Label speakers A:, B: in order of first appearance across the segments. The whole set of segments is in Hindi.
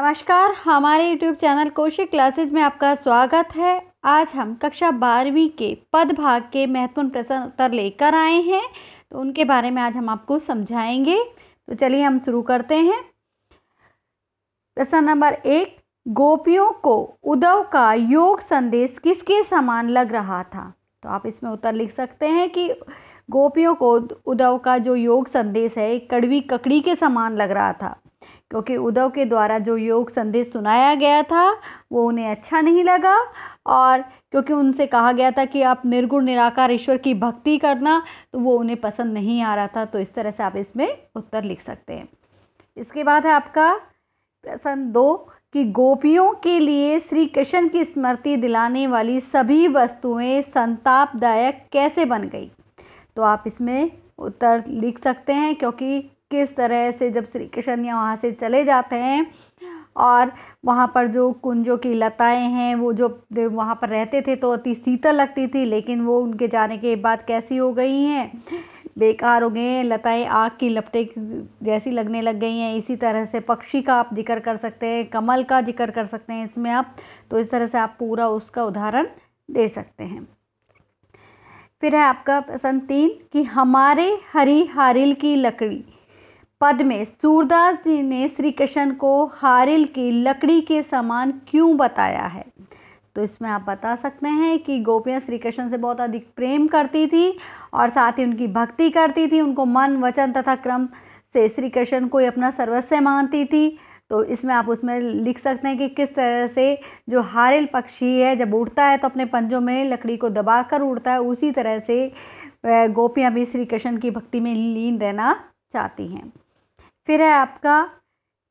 A: नमस्कार, हमारे YouTube चैनल कौशिक क्लासेस में आपका स्वागत है। आज हम कक्षा 12वीं के पद भाग के महत्वपूर्ण प्रश्न उत्तर लेकर आए हैं, तो उनके बारे में आज हम आपको समझाएंगे। तो चलिए हम शुरू करते हैं। प्रश्न नंबर 1, गोपियों को उद्धव का योग संदेश किसके समान लग रहा था? तो आप इसमें उत्तर लिख सकते हैं कि गोपियों को उद्धव का जो योग संदेश है कड़वी ककड़ी के समान लग रहा था, क्योंकि उद्धव के द्वारा जो योग संदेश सुनाया गया था वो उन्हें अच्छा नहीं लगा, और क्योंकि उनसे कहा गया था कि आप निर्गुण निराकार ईश्वर की भक्ति करना, तो वो उन्हें पसंद नहीं आ रहा था। तो इस तरह से आप इसमें उत्तर लिख सकते हैं। इसके बाद है आपका प्रश्न 2 कि गोपियों के लिए श्री कृष्ण की स्मृति दिलाने वाली सभी वस्तुएं संतापदायक कैसे बन गई? तो आप इसमें उत्तर लिख सकते हैं, क्योंकि किस तरह से जब श्री कृष्ण यहाँ से चले जाते हैं और वहाँ पर जो कुंजों की लताएं हैं वो जो वहाँ पर रहते थे तो अति शीतल लगती थी, लेकिन वो उनके जाने के बाद कैसी हो गई हैं, बेकार हो गए हैं, लताएं आग की लपटें जैसी लगने लग गई हैं। इसी तरह से पक्षी का आप जिक्र कर सकते हैं, कमल का जिक्र कर सकते हैं इसमें आप। तो इस तरह से आप पूरा उसका उदाहरण दे सकते हैं। फिर है आपका प्रश्न 3 कि हमारे हरी हारिल की लकड़ी पद में सूरदास जी ने श्री कृष्ण को हारिल की लकड़ी के समान क्यों बताया है? तो इसमें आप बता सकते हैं कि गोपियाँ श्री कृष्ण से बहुत अधिक प्रेम करती थी और साथ ही उनकी भक्ति करती थी, उनको मन वचन तथा क्रम से श्री कृष्ण को अपना सर्वस्व मानती थी। तो इसमें आप उसमें लिख सकते हैं कि किस तरह से जो हारिल पक्षी है जब उड़ता है तो अपने पंजों में लकड़ी को दबाकर उड़ता है, उसी तरह से गोपियाँ भी श्री कृष्ण की भक्ति में लीन रहना चाहती हैं। फिर है आपका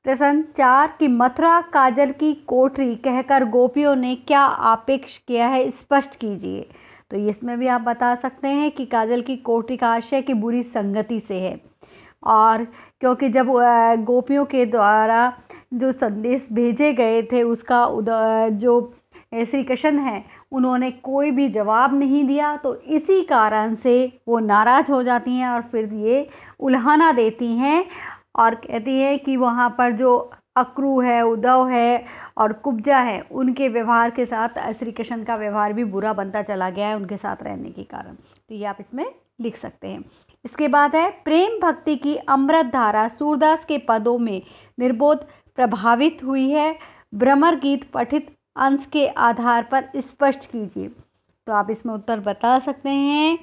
A: प्रश्न 4 कि मथुरा काजल की कोठरी कहकर गोपियों ने क्या आपेक्ष किया है, स्पष्ट कीजिए। तो इसमें भी आप बता सकते हैं कि काजल की कोठरी का आशय कि बुरी संगति से है, और क्योंकि जब गोपियों के द्वारा जो संदेश भेजे गए थे उसका जो श्री कृष्ण है उन्होंने कोई भी जवाब नहीं दिया, तो इसी कारण से वो नाराज़ हो जाती हैं और फिर ये उल्हाना देती हैं और कहती है कि वहाँ पर जो अक्रू है, उद्धव है और कुब्जा है, उनके व्यवहार के साथ श्री कृष्ण का व्यवहार भी बुरा बनता चला गया है उनके साथ रहने के कारण। तो ये आप इसमें लिख सकते हैं। इसके बाद है प्रेम भक्ति की अमृत धारा सूरदास के पदों में निर्बोध प्रभावित हुई है, भ्रमर गीत पठित अंश के आधार पर स्पष्ट कीजिए। तो आप इसमें उत्तर बता सकते हैं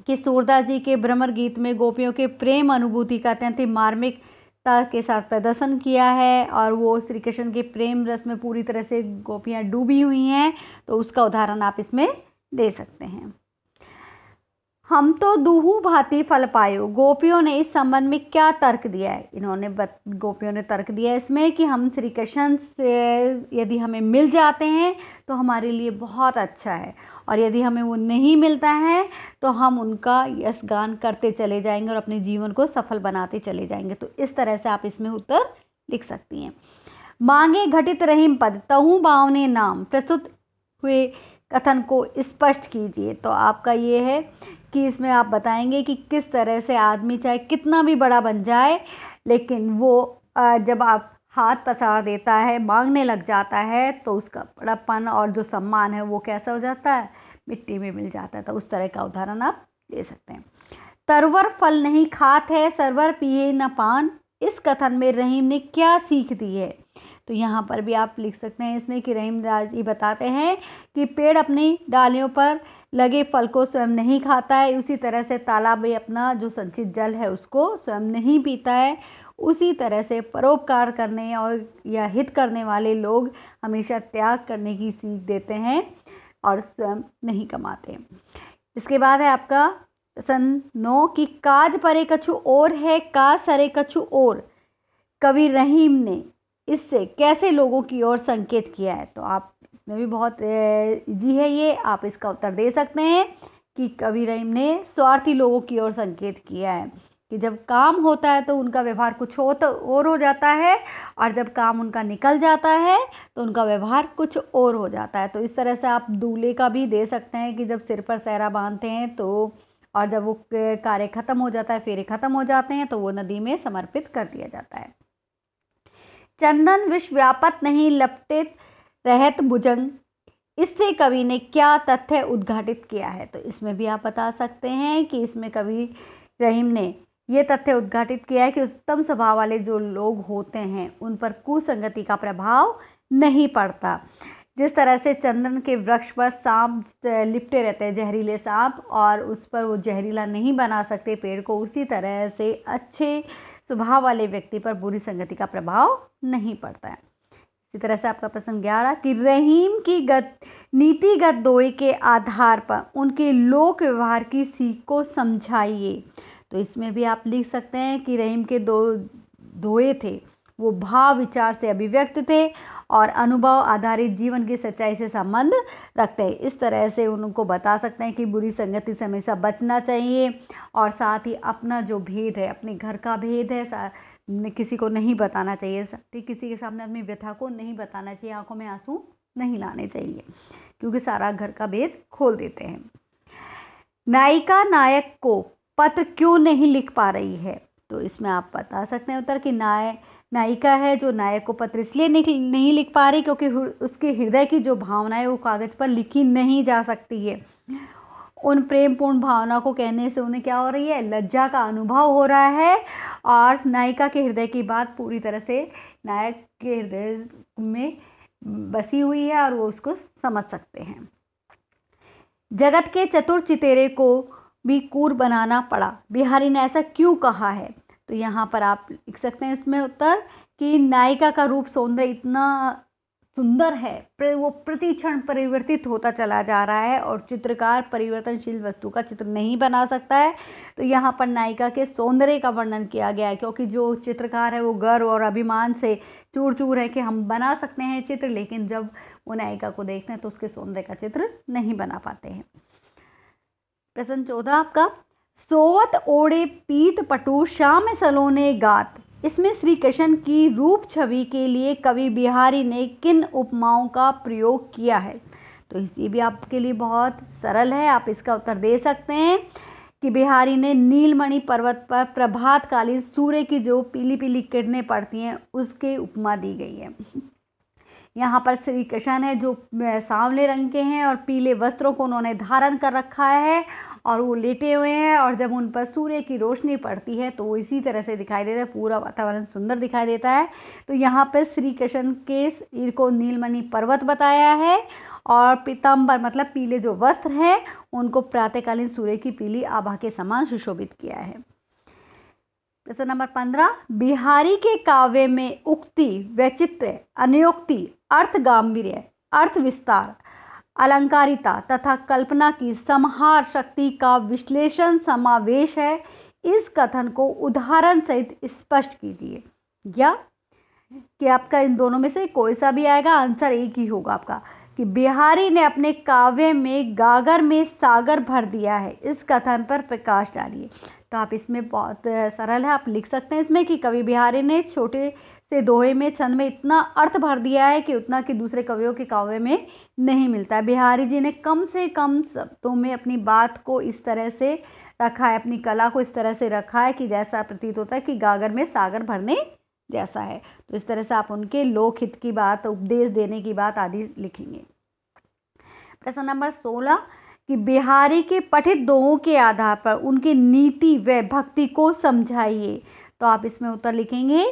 A: कि सूरदास जी के भ्रमर गीत में गोपियों के प्रेम अनुभूति का अत्यंत मार्मिकता के साथ प्रदर्शन किया है, और वो श्री कृष्ण के प्रेम रस में पूरी तरह से गोपियाँ डूबी हुई हैं। तो उसका उदाहरण आप इसमें दे सकते हैं। हम तो दूहू भांति फल पायो, गोपियों ने इस संबंध में क्या तर्क दिया है? गोपियों ने तर्क दिया है इसमें कि हम श्री कृष्ण से यदि हमें मिल जाते हैं तो हमारे लिए बहुत अच्छा है, और यदि हमें वो नहीं मिलता है तो हम उनका यश गान करते चले जाएंगे और अपने जीवन को सफल बनाते चले जाएंगे। तो इस तरह से आप इसमें उत्तर लिख सकती हैं। मांगे घटित रहीम पद तहु बावने नाम, प्रस्तुत हुए कथन को स्पष्ट कीजिए। तो आपका ये है कि इसमें आप बताएंगे कि किस तरह से आदमी चाहे कितना भी बड़ा बन जाए, लेकिन वो जब आप हाथ पसार देता है, मांगने लग जाता है, तो उसका बड़ापन और जो सम्मान है वो कैसा हो जाता है, मिट्टी में मिल जाता है। तो उस तरह का उदाहरण आप दे सकते हैं। तरवर फल नहीं खात है, सरवर पिए न पान, इस कथन में रहीम ने क्या सीख दी है? तो यहाँ पर भी आप लिख सकते हैं इसमें कि रहीम दास जी बताते हैं कि पेड़ अपनी डालियों पर लगे फल को स्वयं नहीं खाता है, उसी तरह से तालाब में अपना जो संचित जल है उसको स्वयं नहीं पीता है। उसी तरह से परोपकार करने और या हित करने वाले लोग हमेशा त्याग करने की सीख देते हैं और स्वयं नहीं कमाते। इसके बाद है आपका प्रश्न 9 कि काज परे कछु और है, काज सरे कछु और, कवि रहीम ने इससे कैसे लोगों की ओर संकेत किया है? तो आप इसमें भी बहुत इजी है ये, आप इसका उत्तर दे सकते हैं कि कवि रहीम ने स्वार्थी लोगों की ओर संकेत किया है कि जब काम होता है तो उनका व्यवहार कुछ और हो जाता है, और जब काम उनका निकल जाता है तो उनका व्यवहार कुछ और हो जाता है। तो इस तरह से आप दूल्हे का भी दे सकते हैं कि जब सिर पर सेहरा बांधते हैं तो, और जब वो कार्य खत्म हो जाता है, फेरे खत्म हो जाते हैं, तो वो नदी में समर्पित कर दिया जाता है। चंदन विष व्यापत नहीं लपटित रहत भुजंग, इससे कवि ने क्या तथ्य उद्घाटित किया है। तो इसमें भी आप बता सकते हैं कि इसमें कवि रहीम ने ये तथ्य उद्घाटित किया है कि उत्तम स्वभाव वाले जो लोग होते हैं उन पर कुसंगति का प्रभाव नहीं पड़ता। जिस तरह से चंदन के वृक्ष पर सांप लिपटे रहते हैं, जहरीले सांप, और उस पर वो जहरीला नहीं बना सकते पेड़ को, उसी तरह से अच्छे स्वभाव वाले व्यक्ति पर बुरी संगति का प्रभाव नहीं पड़ता है। इसी तरह से आपका प्रश्न 11 कि रहीम की नीतिगत दोहे के आधार पर उनके लोक व्यवहार की सीख को समझाइए। तो इसमें भी आप लिख सकते हैं कि रहीम के दोहे थे वो भाव विचार से अभिव्यक्त थे और अनुभव आधारित जीवन की सच्चाई से संबंध रखते हैं। इस तरह से उनको बता सकते हैं कि बुरी संगति से हमेशा बचना चाहिए और साथ ही अपना जो भेद है, अपने घर का भेद है, किसी को नहीं बताना चाहिए, किसी के सामने अपनी व्यथा को नहीं बताना चाहिए, आंखों में आंसू नहीं लाने चाहिए, क्योंकि सारा घर का भेद खोल देते हैं। नायिका नायक को पत्र क्यों नहीं लिख पा रही है। तो इसमें आप बता सकते हैं उत्तर कि नायिका है जो नायक को पत्र इसलिए नहीं लिख पा रही क्योंकि उसके हृदय की जो भावनाएं वो कागज पर लिखी नहीं जा सकती है। उन प्रेमपूर्ण भावना को कहने से उन्हें क्या हो रही है, लज्जा का अनुभव हो रहा है और नायिका के हृदय की बात पूरी तरह से नायक के हृदय में बसी हुई है और वो उसको समझ सकते हैं। जगत के चतुर चितेरे को भी कूर बनाना पड़ा, बिहारी ने ऐसा क्यों कहा है। तो यहाँ पर आप लिख सकते हैं इसमें उत्तर कि नायिका का रूप सौंदर्य इतना सुंदर है, वो प्रति क्षण परिवर्तित होता चला जा रहा है और चित्रकार परिवर्तनशील वस्तु का चित्र नहीं बना सकता है। तो यहाँ पर नायिका के सौंदर्य का वर्णन किया गया है, क्योंकि जो चित्रकार है वो गर्व और अभिमान से चूर चूर है कि हम बना सकते हैं चित्र, लेकिन जब वो नायिका को देखते हैं तो उसके सौंदर्य का चित्र नहीं बना पाते हैं। प्रश्न 14 आपका, सोवत ओढ़े पीत पटु श्याम सलोने गात, इसमें श्री कृष्ण की रूप छवि के लिए कवि बिहारी ने किन उपमाओं का प्रयोग किया है। तो ये भी आपके लिए बहुत सरल है, आप इसका उत्तर दे सकते हैं कि बिहारी ने नीलमणि पर्वत पर प्रभातकालीन सूर्य की जो पीली पीली किरणें पड़ती हैं उसके उपमा दी गई है। यहाँ पर श्री कृष्ण है जो सांवले रंग के हैं और पीले वस्त्रों को उन्होंने धारण कर रखा है और वो लेटे हुए हैं, और जब उन पर सूर्य की रोशनी पड़ती है तो वो इसी तरह से दिखाई देता है, पूरा वातावरण सुंदर दिखाई देता है। तो यहाँ पर श्री कृष्ण के शरीर को नीलमणि पर्वत बताया है और पीताम्बर मतलब पीले जो वस्त्र हैं उनको प्रातःकालीन सूर्य की पीली आभा के समान सुशोभित किया है। प्रश्न नंबर 15, बिहारी के काव्य में उक्ति, वैचित्र्य, अनुक्ति, अर्थ गांभीर्य, अर्थ विस्तार, अलंकारिता तथा कल्पना की समाहार शक्ति का विश्लेषण समावेश है। इस कथन को उदाहरण सहित स्पष्ट कीजिए, या कि आपका इन दोनों में से कोई सा भी आएगा, आंसर एक ही होगा आपका कि बिहारी ने अपने काव्य में गागर में सागर भर दिया है। इस कथन पर प्रकाश डालिए। तो आप इसमें बहुत सरल है, आप लिख सकते हैं इसमें कि कवि बिहारी ने छोटे से दोहे में छंद में इतना अर्थ भर दिया है कि उतना कि दूसरे कवियों के काव्य में नहीं मिलता है। बिहारी जी ने कम से कम शब्दों में अपनी बात को इस तरह से रखा है, अपनी कला को इस तरह से रखा है कि जैसा प्रतीत होता है कि गागर में सागर भरने जैसा है। तो इस तरह से आप उनके लोकहित की बात, उपदेश देने की बात आदि लिखेंगे। प्रश्न नंबर 16 कि बिहारी के पठित दोहों के आधार पर उनकी नीति व भक्ति को समझाइए। तो आप इसमें उत्तर लिखेंगे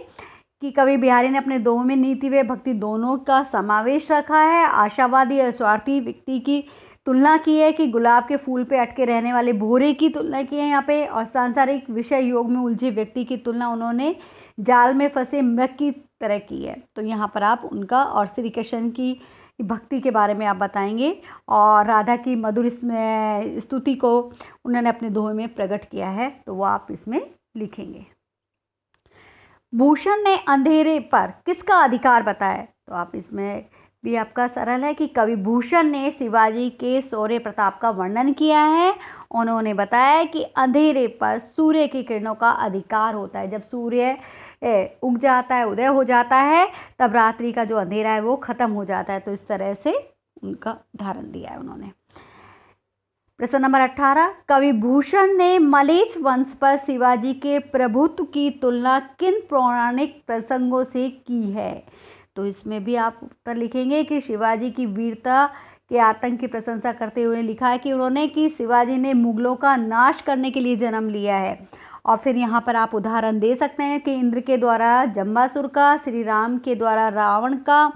A: कि कवि बिहारी ने अपने दोहों में नीति व भक्ति दोनों का समावेश रखा है। आशावादी और स्वार्थी व्यक्ति की तुलना की है कि गुलाब के फूल पे अटके रहने वाले भोरे की तुलना की है यहाँ पे, और सांसारिक विषय योग में उलझे व्यक्ति की तुलना उन्होंने जाल में फंसे मृग की तरह की है। तो यहाँ पर आप उनका और श्री कृष्ण की भक्ति के बारे में आप बताएंगे और राधा की मधुर स्तुति को उन्होंने अपने दोहे में प्रकट किया है, तो वो आप इसमें लिखेंगे। भूषण ने अंधेरे पर किसका अधिकार बताया। तो आप इसमें भी आपका सरल है कि कवि भूषण ने शिवाजी के शौर्य प्रताप का वर्णन किया है। उन्होंने बताया कि अंधेरे पर सूर्य की किरणों का अधिकार होता है। जब सूर्य उग जाता है, उदय हो जाता है, तब रात्रि का जो अंधेरा है वो खत्म हो जाता है। तो इस तरह से उनका उदाहरण दिया है उन्होंने। प्रश्न नंबर 18, कवि भूषण ने मलेच्छ वंश पर शिवाजी के प्रभुत्व की तुलना किन पौराणिक प्रसंगों से की है? तो इसमें भी आप उत्तर लिखेंगे कि शिवाजी की वीरता के आतंक की प्रशंसा करते हुए लिखा है कि उन्होंने कि शिवाजी ने मुगलों का नाश करने के लिए जन्म लिया है। और फिर यहाँ पर आप उदाहरण दे सकते हैं कि इंद्र के द्वारा जम्बासुर का, श्री राम के द्वारा रावण का,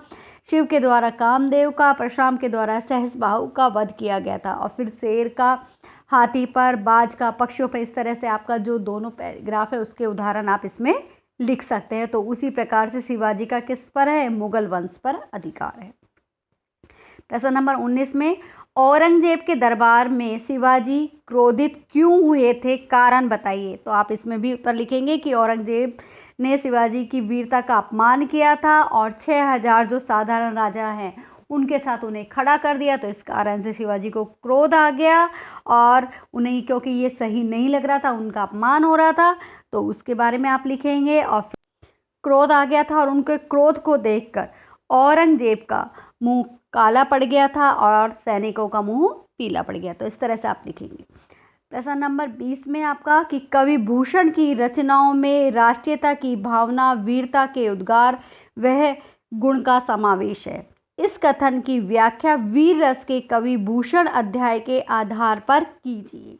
A: शिव के द्वारा कामदेव का, परशुराम के द्वारा सहस्रबाहु का वध किया गया था। और फिर शेर का, हाथी पर, बाज का, पक्षियों पर, इस तरह से आपका जो दोनों पैराग्राफ है उसके उदाहरण आप इसमें लिख सकते हैं। तो उसी प्रकार से शिवाजी का किस पर है? मुगल वंश पर अधिकार है। प्रश्न नंबर 19 में औरंगजेब के दरबार में शिवाजी क्रोधित क्यों हुए थे? कारण बताइए। तो आप इसमें भी उत्तर लिखेंगे कि औरंगजेब ने शिवाजी की वीरता का अपमान किया था और 6000 जो साधारण राजा हैं उनके साथ उन्हें खड़ा कर दिया। तो इस कारण से शिवाजी को क्रोध आ गया और उन्हें, क्योंकि ये सही नहीं लग रहा था, उनका अपमान हो रहा था, तो उसके बारे में आप लिखेंगे। और क्रोध आ गया था और उनके क्रोध को देखकर औरंगजेब का मुंह काला पड़ गया था और सैनिकों का मुंह पीला पड़ गया। तो इस तरह से आप लिखेंगे। प्रश्न नंबर 20 में आपका कि कवि भूषण की रचनाओं में राष्ट्रीयता की भावना, वीरता के उद्गार वह गुण का समावेश है। इस कथन की व्याख्या वीर रस के कवि भूषण अध्याय के आधार पर कीजिए।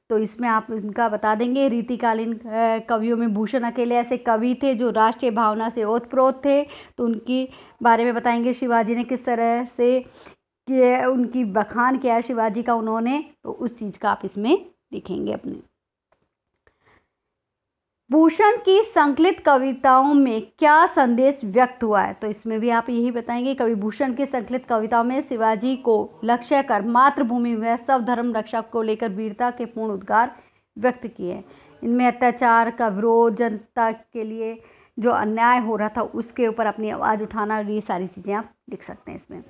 A: तो इसमें आप इनका बता देंगे। रीतिकालीन कवियों में भूषण अकेले ऐसे कवि थे जो राष्ट्रीय भावना से ओतप्रोत थे, तो उनकी बारे में बताएंगे। शिवाजी ने किस तरह से उनकी बखान किया है शिवाजी का उन्होंने, तो उस चीज़ का आप इसमें लिखेंगे अपने। भूषण की संकलित कविताओं में क्या संदेश व्यक्त हुआ है? तो इसमें भी आप यही बताएंगे। कवि भूषण की संकलित कविताओं में शिवाजी को लक्ष्य कर मातृभूमि व स्वधर्म रक्षा को लेकर वीरता के पूर्ण उद्गार व्यक्त किए। इनमें अत्याचार का विरोध, जनता के लिए जो अन्याय हो रहा था उसके ऊपर अपनी आवाज़ उठाना, ये सारी चीज़ें आप लिख सकते हैं इसमें।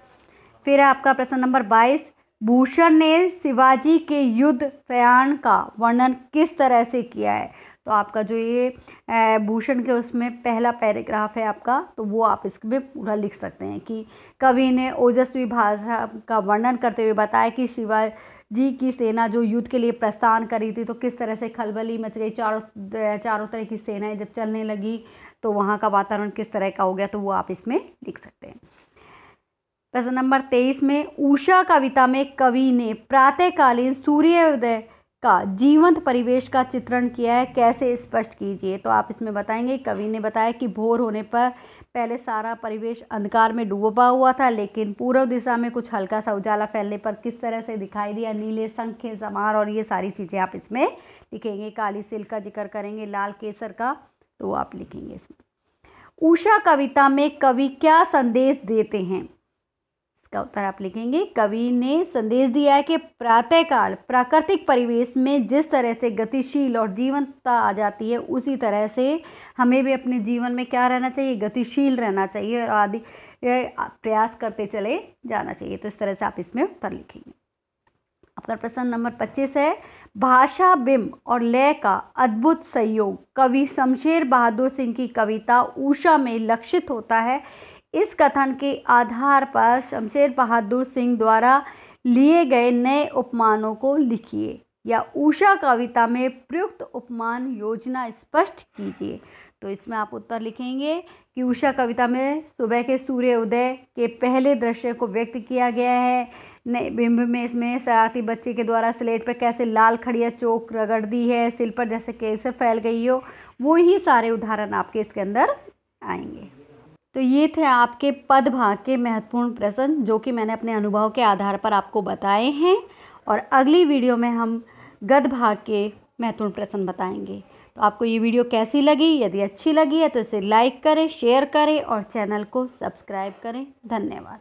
A: फिर आपका प्रश्न नंबर 22, भूषण ने शिवाजी के युद्ध प्रयाण का वर्णन किस तरह से किया है? तो आपका जो ये भूषण के उसमें पहला पैराग्राफ है आपका, तो वो आप इसमें पूरा लिख सकते हैं कि कवि ने ओजस्वी भाषा का वर्णन करते हुए बताया कि शिवाजी की सेना जो युद्ध के लिए प्रस्थान करी थी तो किस तरह से खलबली मच गई। चारों तरह की सेनाएं जब चलने लगी तो वहाँ का वातावरण किस तरह का हो गया, तो वो आप इसमें लिख सकते हैं। प्रश्न नंबर 23 में उषा कविता में कवि ने प्रातःकालीन सूर्योदय का जीवंत परिवेश का चित्रण किया है, कैसे स्पष्ट कीजिए। तो आप इसमें बताएंगे। कवि ने बताया कि भोर होने पर पहले सारा परिवेश अंधकार में डूबा हुआ था, लेकिन पूर्व दिशा में कुछ हल्का सा उजाला फैलने पर किस तरह से दिखाई दिया, नीले शंख समार, और ये सारी चीज़ें आप इसमें लिखेंगे। काली सिल्क का जिक्र करेंगे, लाल केसर का, तो वो आप लिखेंगे इसमें। उषा कविता में कवि क्या संदेश देते हैं? इसका उत्तर आप लिखेंगे। कवि ने संदेश दिया है कि प्रातःकाल प्राकृतिक परिवेश में जिस तरह से गतिशील और जीवंतता आ जाती है, उसी तरह से हमें भी अपने जीवन में क्या रहना चाहिए, गतिशील रहना चाहिए और आदि प्रयास करते चले जाना चाहिए। तो इस तरह से आप इसमें उत्तर लिखेंगे। आपका प्रश्न नंबर 25 है, भाषा, बिंब और लय का अद्भुत संयोग कवि शमशेर बहादुर सिंह की कविता उषा में लक्षित होता है। इस कथन के आधार पर शमशेर बहादुर सिंह द्वारा लिए गए नए उपमानों को लिखिए या उषा कविता में प्रयुक्त उपमान योजना स्पष्ट कीजिए। तो इसमें आप उत्तर लिखेंगे कि उषा कविता में सुबह के सूर्योदय के पहले दृश्य को व्यक्त किया गया है। नए बिंब में इसमें शरारती बच्चे के द्वारा स्लेट पर कैसे लाल खड़िया चौक रगड़ दी है, सिल पर जैसे कैसे फैल गई हो, वो ही सारे उदाहरण आपके इसके अंदर आएंगे। तो ये थे आपके पद भाग के महत्वपूर्ण प्रश्न जो कि मैंने अपने अनुभव के आधार पर आपको बताए हैं, और अगली वीडियो में हम गद्य भाग के महत्वपूर्ण प्रश्न बताएंगे। तो आपको ये वीडियो कैसी लगी? यदि अच्छी लगी है तो इसे लाइक करें, शेयर करें और चैनल को सब्सक्राइब करें। धन्यवाद।